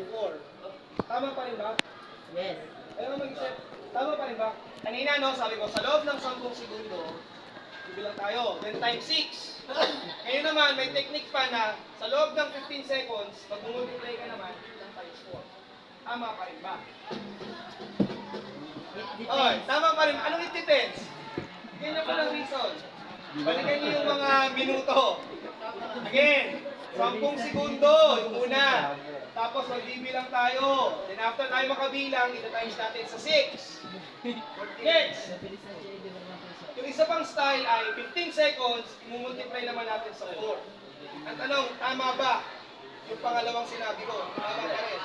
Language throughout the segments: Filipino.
4. Tama pa rin ba? Yes. Ayaw mag-isip. Tama pa rin ba? Kanina, no, sabi ko, sa loob ng 10 segundo, bibilang tayo. Then times 6. Ngayon naman, may technique pa na sa loob ng 15 seconds, pag multiply ka naman, bibilang times 4. Tama pa rin ba? Okay, tama pa rin. Anong it depends? Ganyan pa lang reason. Balikan niyo yung mga minuto. Again, 10 segundo, yung una. Tapos magbibilang tayo. Then after tayo makabilang, ita-times natin sa 6. Next! Yung isa pang style ay 15 seconds, imumultiply naman natin sa 4. Ang tanong, tama ba? Yung pangalawang sinabi ko, tama pa rin.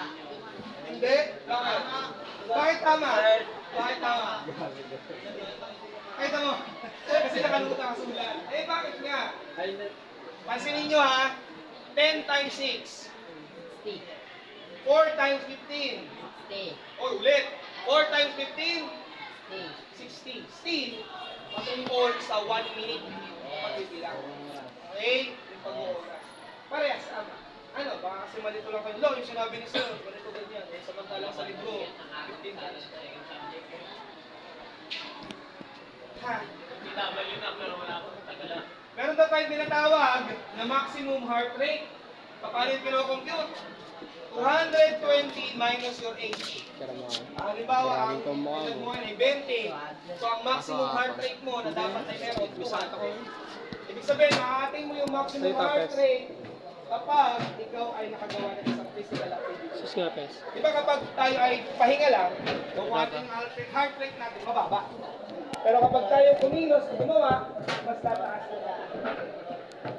Hindi? Bakit? Bakit tama? Bakit tama? Kahit mo, kasi nakaluta ka sa ulan. Eh, bakit nga? Pansinin nyo ha, 10 times 6. 4 times 15. O, ulit. 4 times 15. 60. Still, matungkol sa 1 minute pagbibilang. Okay? Yung pag-uoras. Parehas, tama. Ano, baka kasi malito lang kayo. Lo, yung sinabi ni Sir, malito ganyan. Eh, samantalang sa libro, 15 times. Ha? Meron daw tayong tinatawag na maximum heart rate. Paano yung kino-compute? 220 minus your age. Halimbawa, ang edad mo ay 20. So, ang maximum heart rate mo na dapat ay meron, 200. Ibig sabihin, makakating mo yung maximum heart rate kapag ikaw ay nakagawa ng isang physical activity. Diba kapag tayo ay pahinga lang, kung ating heart rate natin mababa. Pero kapag tayo kumilos, gumawa, mas tataas na.